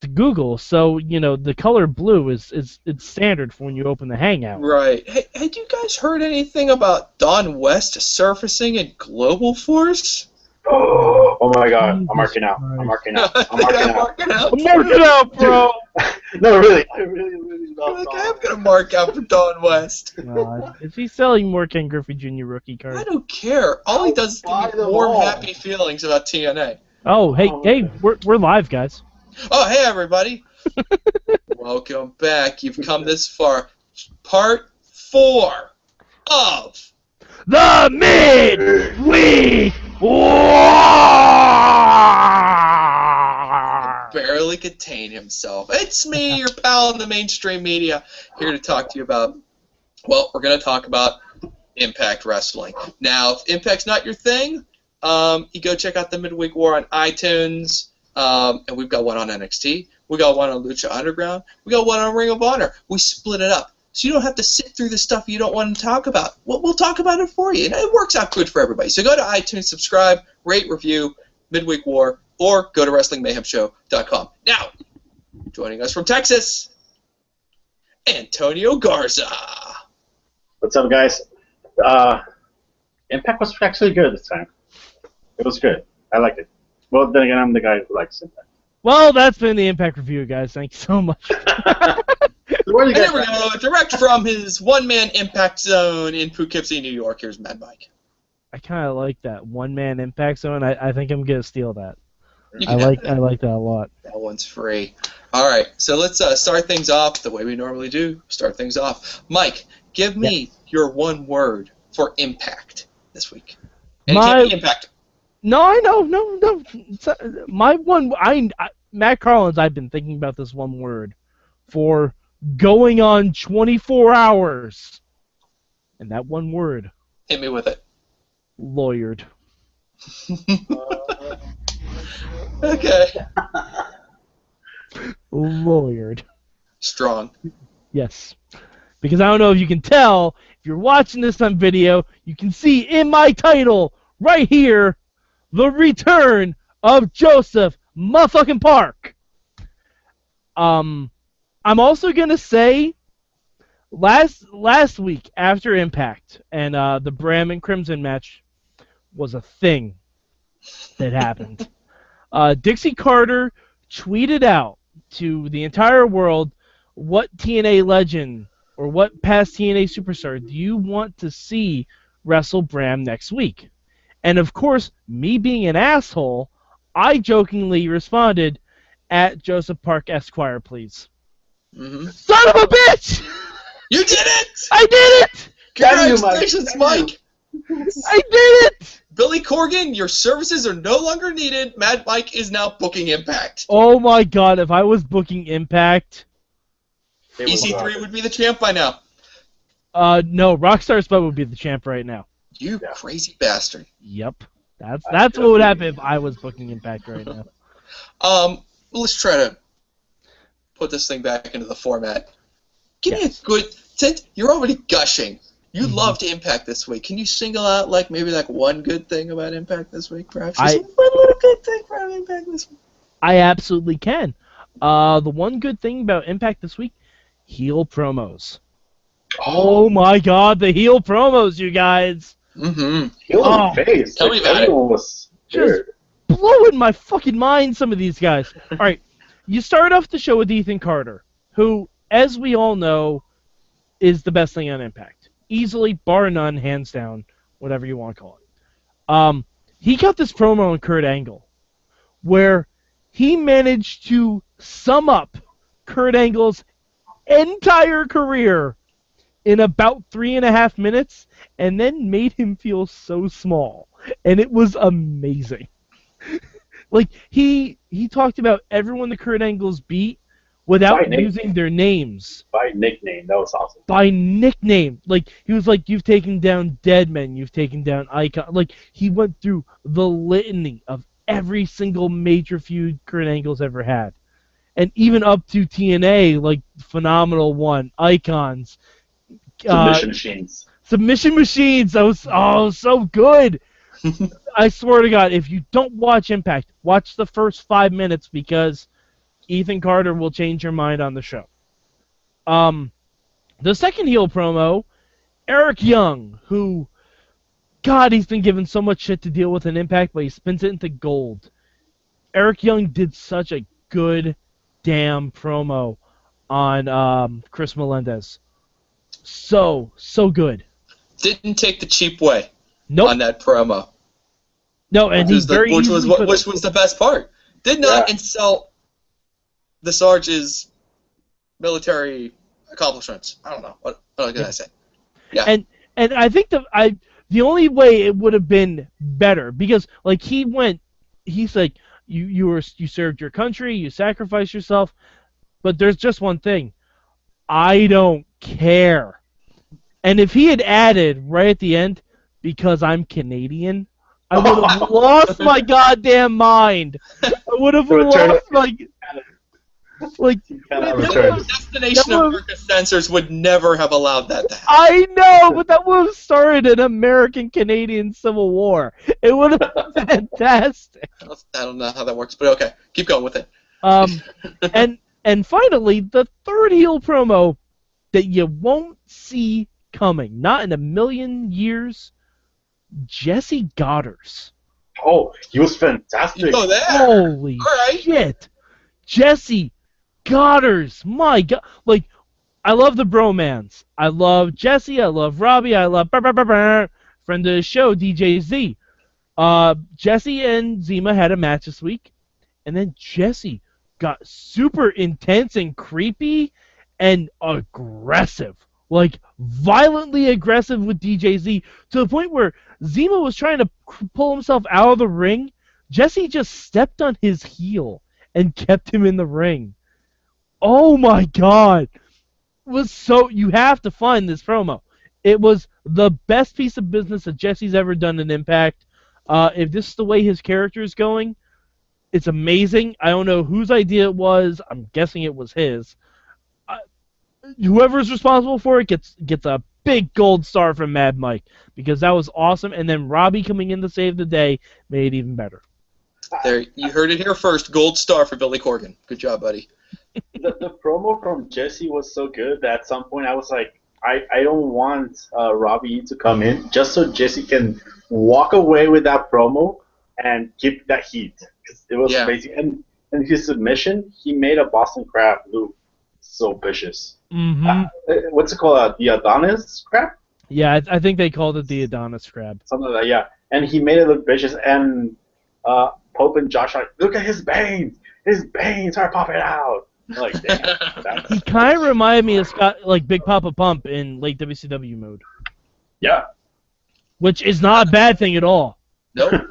to Google, so the color blue is it's standard for when you open the Hangout. Right. Hey, had you guys heard anything about Don West surfacing in Global Force? Oh my God! Jesus I'm marking out. Christ. I'm marking out. I'm I'm marking out. marking out. Mark it out, bro. No, really. I really love Like, Don. I'm gonna mark out for Don West. God. Is he selling more Ken Griffey Jr. rookie cards? I don't care. All he does is Buy give me them warm, all. happy feelings about TNA. Oh, hey, we're live, guys. Oh, hey, everybody. Welcome back. You've come this far. Part 4 of The Midweek War! Barely Contain Himself. It's me, your pal in the mainstream media, here to talk to you about, well, we're going to talk about Impact Wrestling. Now, if Impact's not your thing, you go check out the Midweek War on iTunes, and we've got one on NXT. We got one on Lucha Underground. We got one on Ring of Honor. We split it up. So you don't have to sit through the stuff you don't want to talk about. We'll talk about it for you. And it works out good for everybody. So go to iTunes, subscribe, rate, review, Midweek War, or go to WrestlingMayhemShow.com. Now, joining us from Texas, Antonio Garza. What's up, guys? Impact was actually good this time. It was good. I liked it. Well, then again, I'm the guy who likes Impact. Well, that's been the Impact Review, guys. Thank you so much. Where do you And guys there we go, direct from his one-man Impact Zone in Poughkeepsie, New York. Here's Mad Mike. I kind of like that one-man Impact Zone. I think I'm gonna steal that. You I can have like that a lot. That one's free. All right, so let's start things off the way we normally do. Start things off. Mike, give me your one word for Impact this week. And it can't be Impact. No, I know, no. My one, Matt Carlins. I've been thinking about this one word for going on 24 hours, and that one word. Hit me with it. Lawyered. Okay. Lawyered. Strong. Yes. Because I don't know if you can tell, if you're watching this on video, you can see in my title, right here, the return of Joseph motherfucking Park. I'm also going to say, last week after Impact, and the Bram and Crimson match was a thing that happened. Dixie Carter tweeted out to the entire world, what TNA legend or what past TNA superstar do you want to see wrestle Bram next week? And of course, me being an asshole, I jokingly responded, at Joseph Park Esquire, please. Mm-hmm. Son of a bitch! You did it! I did it! Congratulations, Mike! I did it! Billy Corgan, your services are no longer needed. Mad Mike is now booking Impact. Oh my god, if I was booking Impact... EC3 would be the champ by now. No, Rockstar Spud would be the champ right now. You crazy bastard. Yep. That's what would happen if I was booking Impact right now. Let's try to put this thing back into the format. Give me a good... Since you're already gushing, you loved Impact this week. Can you single out maybe one good thing about Impact this week, perhaps? Just one little good thing about Impact this week. I absolutely can. The one good thing about Impact this week, heel promos. Oh my god, the heel promos, you guys! Mm-hmm. Heel in the face. Tell me about it. Was just blowing my fucking mind, some of these guys. Alright, you start off the show with Ethan Carter, who, as we all know, is the best thing on Impact. Easily, bar none, hands down, whatever you want to call it. He got this promo on Kurt Angle, where he managed to sum up Kurt Angle's entire career in about 3.5 minutes, and then made him feel so small. And it was amazing. He talked about everyone the Kurt Angles beat without using their names. By nickname. That was awesome. By nickname. He was like, you've taken down Deadman, you've taken down Icon. He went through the litany of every single major feud Kurt Angle's ever had. And even up to TNA, Phenomenal One, Icons. Submission Machines. Submission Machines! That was so good! I swear to God, if you don't watch Impact, watch the first 5 minutes, because Ethan Carter will change your mind on the show. The second heel promo, Eric Young, who, God, he's been given so much shit to deal with in Impact, but he spins it into gold. Eric Young did such a good damn promo on Chris Melendez. So good. Didn't take the cheap way Nope. on that promo. No, and which was the best part. Did not insult the Sarge's military accomplishments. I don't know. What can I say? Yeah. And I think the only way it would have been better, because like he's like, you served your country, you sacrificed yourself, but there's just one thing. I don't care. And if he had added right at the end, because I'm Canadian, I would have lost my goddamn mind. I would have lost my... Destination America censors would never have allowed that to happen. I know, but that would have started an American-Canadian Civil War. It would have been fantastic. I don't know how that works, but okay. Keep going with it. And finally, the third heel promo that you won't see coming, not in a million years, Jesse Godderz. Oh, he was fantastic. You go there. Holy shit. Jesse Godderz. My God. Like, I love the bromance. I love Jesse. I love Robbie. I love friend of the show, DJ Z. Jesse and Zima had a match this week, and then Jesse got super intense and creepy and aggressive. Like, violently aggressive with DJ Z, to the point where Zima was trying to pull himself out of the ring. Jesse just stepped on his heel and kept him in the ring. Oh my God. You have to find this promo. It was the best piece of business that Jesse's ever done in Impact. If this is the way his character is going, it's amazing. I don't know whose idea it was. I'm guessing it was his. Whoever's responsible for it gets a big gold star from Mad Mike, because that was awesome. And then Robbie coming in to save the day made it even better. There, you heard it here first. Gold star for Billy Corgan. Good job, buddy. The promo from Jesse was so good that at some point I was like, I don't want Robbie to come in just so Jesse can walk away with that promo and keep that heat. Cause it was amazing. And his submission, he made a Boston Crab loop so vicious. Mm-hmm. What's it called? The Adonis Crab? Yeah, I think they called it the Adonis Crab. Something like that, yeah. And he made it look vicious, and Pope and Josh are like, look at his veins! His veins are popping out! I'm like, damn. He kind of reminded me of like Big Papa Pump in late WCW mode. Yeah. Which is not a bad thing at all. Nope.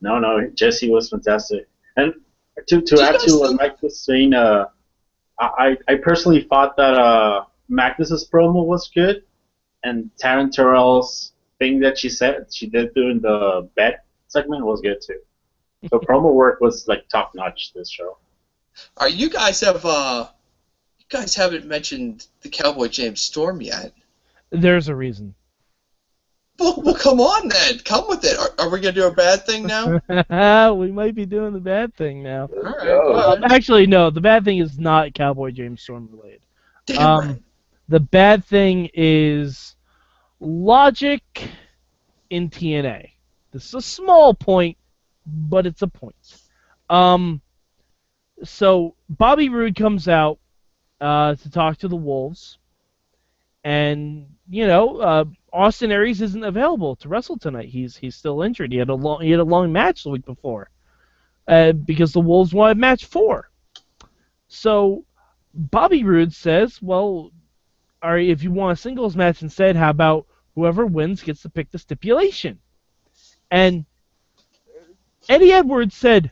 No, Jesse was fantastic. And to add to what Mike was saying, I personally thought that Magnus's promo was good, and Taryn Terrell's thing that she did during the bet segment was good too. So promo work was like top notch this show. All right, you guys haven't mentioned the Cowboy James Storm yet. There's a reason. Well, come on then. Come with it. Are we going to do a bad thing now? We might be doing the bad thing now. All right. Well, actually, no. The bad thing is not Cowboy James Storm related. Damn right. The bad thing is logic in TNA. This is a small point, but it's a point. So Bobby Roode comes out to talk to the Wolves, and Austin Aries isn't available to wrestle tonight. He's still injured. He had a long match the week before, because the Wolves wanted match 4. So Bobby Roode says, "Well, all right, if you want a singles match instead, how about whoever wins gets to pick the stipulation?" And Eddie Edwards said,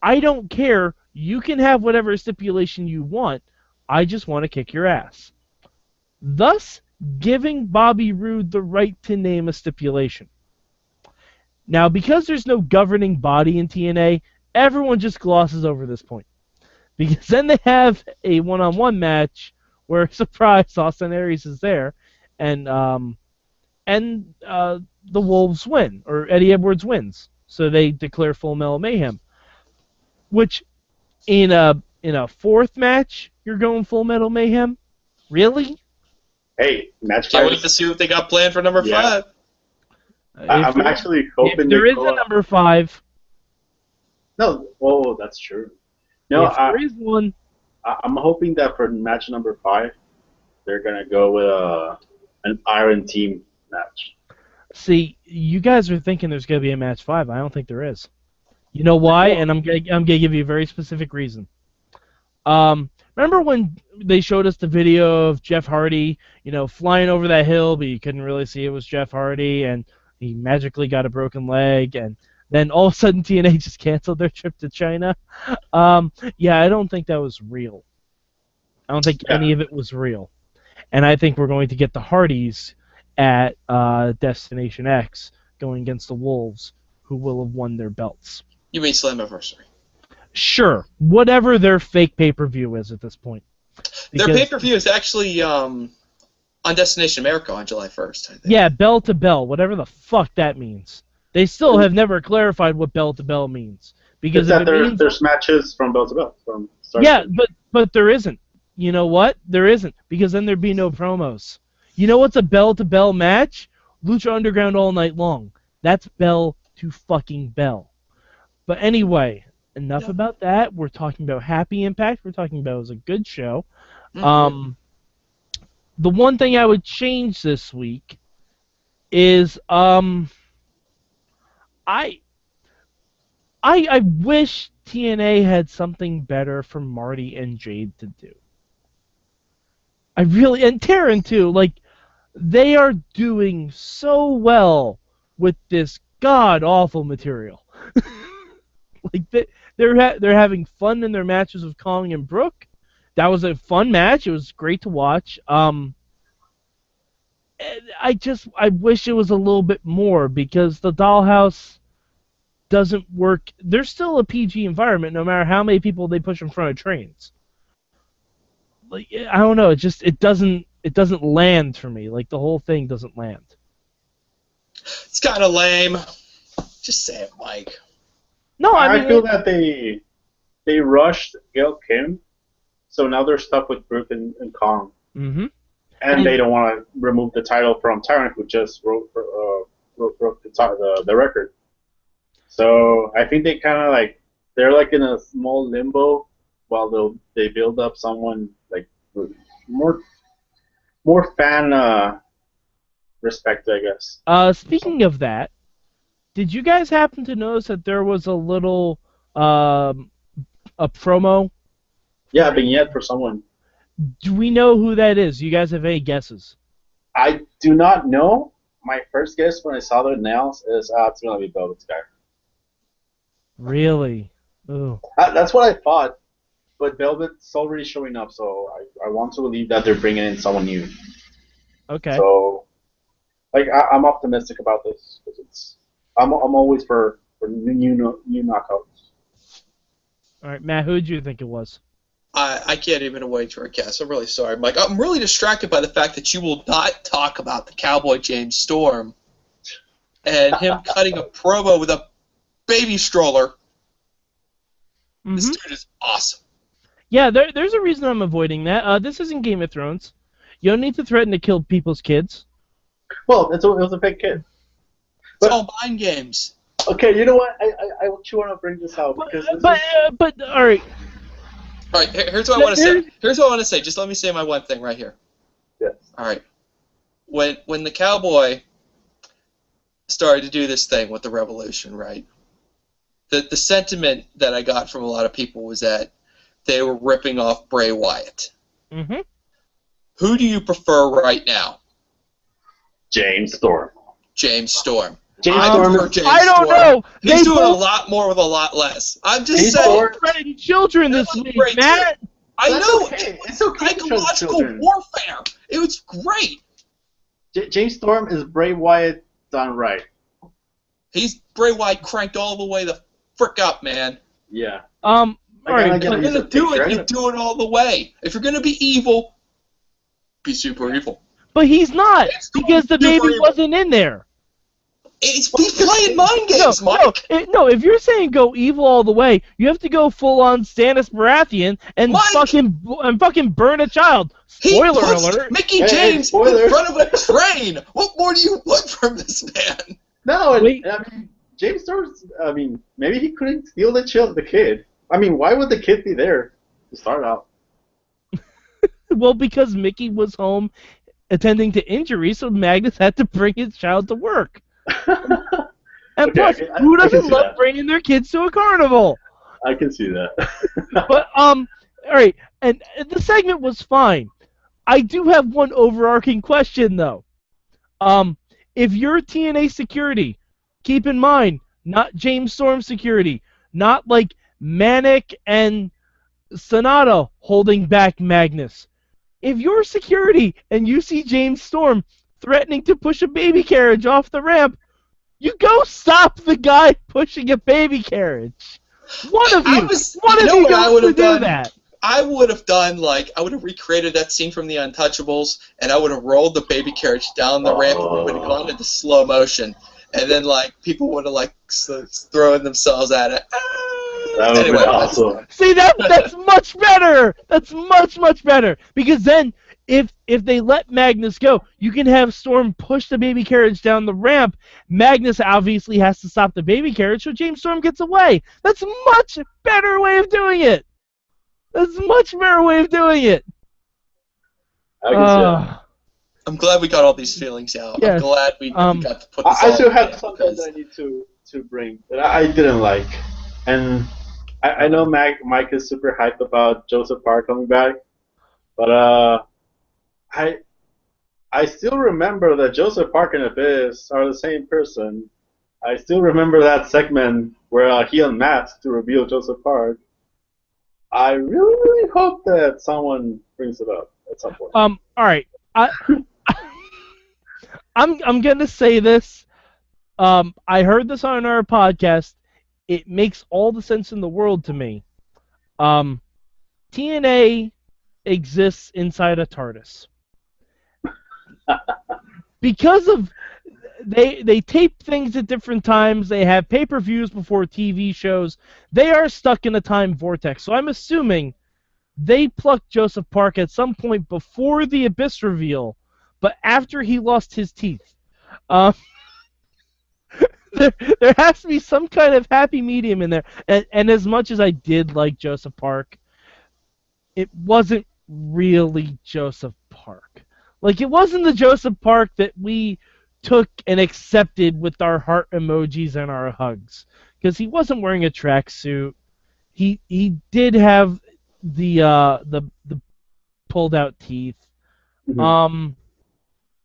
"I don't care. You can have whatever stipulation you want. I just want to kick your ass." Thus, giving Bobby Roode the right to name a stipulation. Now, because there's no governing body in TNA, everyone just glosses over this point. Because then they have a one-on-one match where, surprise, Austin Aries is there, and the Wolves win, or Eddie Edwards wins. So they declare Full Metal Mayhem. Which, in a fourth match, you're going Full Metal Mayhem? Really? Hey, match Can't 5. wait to see what they got planned for number Yeah. 5. I'm actually hoping if there they is go a number 5. No, oh, that's true. No, If there is one, I'm hoping that for match number 5, they're gonna go with an Iron Team match. see, you guys are thinking there's gonna be a match 5. I don't think there is. You know why? And I'm gonna give you a very specific reason. Remember when they showed us the video of Jeff Hardy, flying over that hill, but you couldn't really see it was Jeff Hardy, and he magically got a broken leg, and then all of a sudden TNA just canceled their trip to China? Yeah, I don't think that was real. I don't think any of it was real. And I think we're going to get the Hardys at Destination X going against the Wolves, who will have won their belts. You mean Slammiversary? Sure, whatever their fake pay-per-view is at this point. Their pay-per-view is actually on Destination America on July 1st, I think. Yeah, bell to bell, whatever the fuck that means. They still have never clarified what bell to bell means. Because if there's matches from bell to bell. But there isn't. You know what? There isn't, because then there'd be no promos. You know what's a bell to bell match? Lucha Underground all night long. That's bell to fucking bell. But anyway, enough about that. We're talking about Happy Impact. We're talking about it was a good show. Mm-hmm. The one thing I would change this week is I wish TNA had something better for Marty and Jade to do. And Taryn too, they are doing so well with this god-awful material. They're having fun in their matches with Kong and Brooke. That was a fun match. It was great to watch. I wish it was a little bit more, because the Dollhouse doesn't work. They're still a PG environment, no matter how many people they push in front of trains. I don't know. It doesn't land for me. The whole thing doesn't land. It's kind of lame. Just say it, Mike. No, I feel that they rushed Gail Kim, so now they're stuck with Brooke and Kong. Mm-hmm. And they don't want to remove the title from Taryn, who just broke the record. So I think they kind of they're in a small limbo while they build up someone more fan respect, I guess. Speaking of that, did you guys happen to notice that there was a little a promo? Yeah, a vignette for someone. Do we know who that is? Do you guys have any guesses? I do not know. My first guess when I saw the nails is it's going to be Velvet's guy. Really? Ooh. That's what I thought. But Velvet's already showing up, so I want to believe that they're bringing in someone new. Okay. So, I'm optimistic about this, because I'm always for new knockouts. All right, Matt, who did you think it was? I can't even wait for a guess. I'm really sorry, Mike. I'm really distracted by the fact that you will not talk about the Cowboy James Storm and him cutting a promo with a baby stroller. Mm-hmm. This dude is awesome. Yeah, there's a reason I'm avoiding that. This isn't Game of Thrones. You don't need to threaten to kill people's kids. Well, it was a fake kid. It's all mind games. Okay, you know what? I actually want to bring this out, because but all right. All right, here's what I want to say. Here's what I want to say. Just let me say my one thing right here. Yes. All right. When the Cowboy started to do this thing with the Revolution, right? The sentiment that I got from a lot of people was that they were ripping off Bray Wyatt. Mm-hmm. Who do you prefer right now? James Storm. James Storm. I don't know. He's doing a lot more with a lot less. I'm just saying. Threatening children this week, Matt. I know. Okay. It's okay. Psychological warfare. It was great. James Storm is Bray Wyatt done right. He's Bray Wyatt cranked all the way the frick up, man. Yeah. All right. If you're gonna do it, you do it all the way. If you're gonna be evil, be super evil. But he's not, because the baby wasn't in there. He's playing mind games, Mike. No, if you're saying go evil all the way, you have to go full on Stannis Baratheon and fucking burn a child. Spoiler alert. Mickey James in front of a train. What more do you want from this man? No, I mean, James Storm's. I mean, maybe he couldn't steal the kid. I mean, why would the kid be there to start out? Well, because Mickey was home attending to injuries, so Magnus had to bring his child to work. And plus, who doesn't love bringing their kids to a carnival? I can see that. But all right, and the segment was fine. I do have one overarching question though. If you're TNA security, keep in mind, not James Storm security, not like Manic and Sonata holding back Magnus. If you're security and you see James Storm threatening to push a baby carriage off the ramp, you go stop the guy pushing a baby carriage. One of you goes to do that. I would have recreated that scene from The Untouchables, and I would have rolled the baby carriage down the ramp, and we would have gone into slow motion, and then people would have thrown themselves at it. That would be awesome. See, that's much better. That's much better, because then if they let Magnus go, you can have Storm push the baby carriage down the ramp. Magnus obviously has to stop the baby carriage, so James Storm gets away. That's a much better way of doing it. That's a much better way of doing it. I'm glad we got all these feelings out. Yes. I'm glad we got to put this I still have something that I need to bring that I didn't like. And I know Mike is super hyped about Joseph Park coming back, but I still remember that Joseph Park and Abyss are the same person. I still remember that segment where he and Matt to reveal Joseph Park. I really hope that someone brings it up at some point. All right. I'm gonna say this. I heard this on our podcast. It makes all the sense in the world to me. TNA exists inside a TARDIS. Because of they tape things at different times, they have pay-per-views before TV shows, they are stuck in a time vortex. So I'm assuming they plucked Joseph Park at some point before the Abyss reveal, but after he lost his teeth. There has to be some kind of happy medium in there. And as much as I did like Joseph Park, it wasn't really Joseph Park. It wasn't the Joseph Park that we took and accepted with our heart emojis and our hugs. Because he wasn't wearing a tracksuit. He did have the pulled out teeth. Mm-hmm.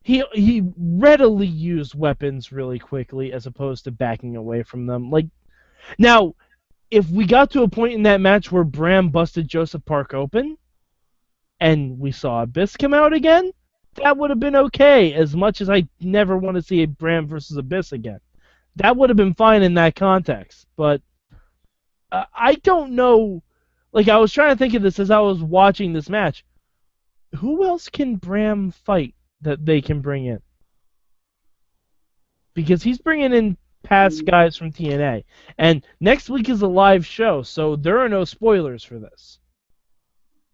He readily used weapons really quickly as opposed to backing away from them. Now, if we got to a point in that match where Bram busted Joseph Park open and we saw Abyss come out again, that would have been okay, as much as I never want to see a Bram versus Abyss again. That would have been fine in that context. But I don't know. I was trying to think of this as I was watching this match. Who else can Bram fight that they can bring in? Because he's bringing in past guys from TNA. And next week is a live show, so there are no spoilers for this.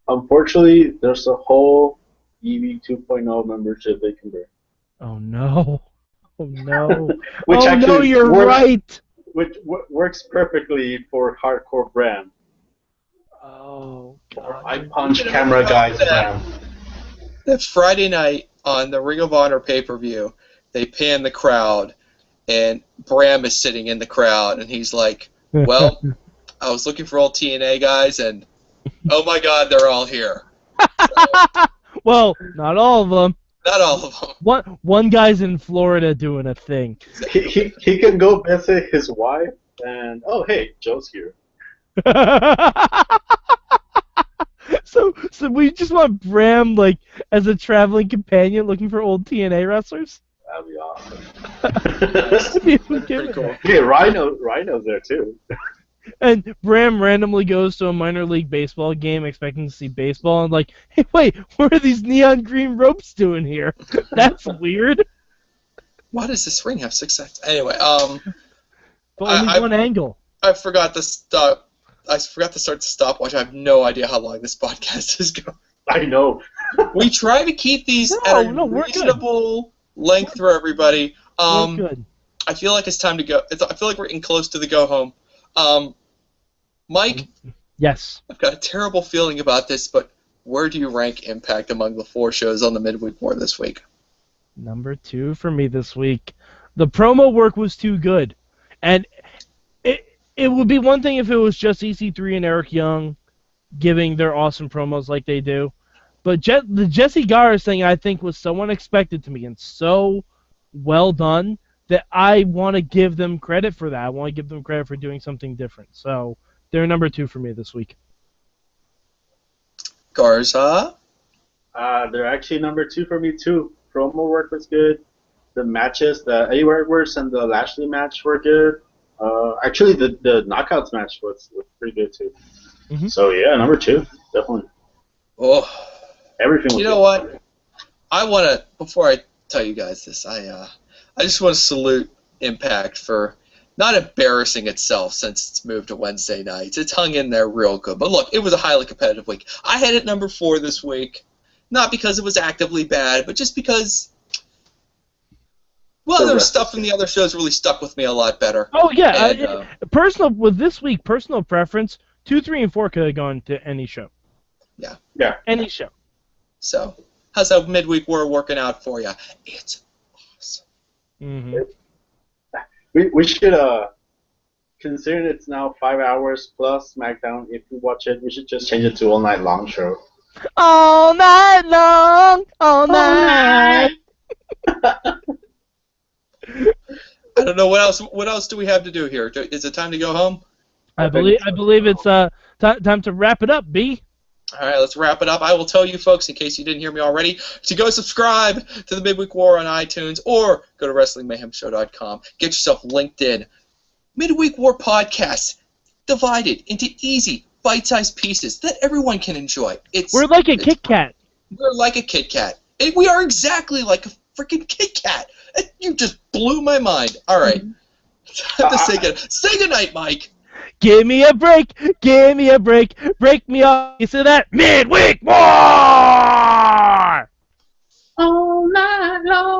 Unfortunately, there's a whole EV 2.0 membership they can bring. Oh no. Oh no. Which no, you're right. Which works perfectly for hardcore Bram. Oh god. I punch camera guys Bram. That Friday night on the Ring of Honor pay-per-view, they pan the crowd, and Bram is sitting in the crowd, and he's like, well, I was looking for all TNA guys, and oh my god, they're all here. So, well, not all of them. Not all of them. One guy's in Florida doing a thing. He can go visit his wife, and oh hey, Joe's here. So we just want Bram as a traveling companion looking for old TNA wrestlers? That'd be awesome. That'd be pretty cool. Yeah, Rhino's there too. And Bram randomly goes to a minor league baseball game expecting to see baseball and hey, wait, what are these neon green ropes doing here? That's weird. Why does this ring have 6 seconds? Anyway, but only one angle. I forgot to stop. I forgot to start the stopwatch. I have no idea how long this podcast is going. I know. We try to keep these at a reasonable length for everybody. We're good. I feel like it's time to go. I feel like we're getting close to the go home. Mike? Yes. I've got a terrible feeling about this, but where do you rank Impact among the 4 shows on the Midweek War this week? Number 2 for me this week. The promo work was too good. And it would be one thing if it was just EC3 and Eric Young giving their awesome promos like they do. But the Jesse Godderz thing, I think, was so unexpected to me and so well done that I want to give them credit for that. I want to give them credit for doing something different. So they're number 2 for me this week. Garza? They're actually number 2 for me, too. Promo work was good. The matches, the Eddie Edwards and the Lashley match were good. Actually, the Knockouts match was pretty good, too. Mm-hmm. So, yeah, number 2, definitely. Oh. Everything was You know good. what? I want to, before I tell you guys this, I just want to salute Impact for not embarrassing itself since it's moved to Wednesday nights. It's hung in there real good. But look, it was a highly competitive week. I had it number 4 this week. Not because it was actively bad, but just because, well, there's stuff from the other shows really stuck with me a lot better. Oh, yeah. And, with this week, personal preference, 2, 3, and 4 could have gone to any show. Yeah. Any show. So, how's that Midweek War working out for you? It's awesome. Mm-hmm. We should, considering it's now 5 hours plus SmackDown, if we watch it, we should just change it to all night long show. All night long, all night. I don't know what else. What else do we have to do here? Is it time to go home? I believe it's time to wrap it up, B. All right, let's wrap it up. I will tell you, folks, in case you didn't hear me already, to go subscribe to the Midweek War on iTunes or go to WrestlingMayhemShow.com. Get yourself linked in. Midweek War podcast divided into easy, bite-sized pieces that everyone can enjoy. We're like a Kit Kat. We're like a Kit Kat. We are exactly like a freaking Kit Kat. You just blew my mind. All right. Time to say goodnight, Mike. Give me a break. Give me a break. Break me off. You see that? Midweek War! All night long.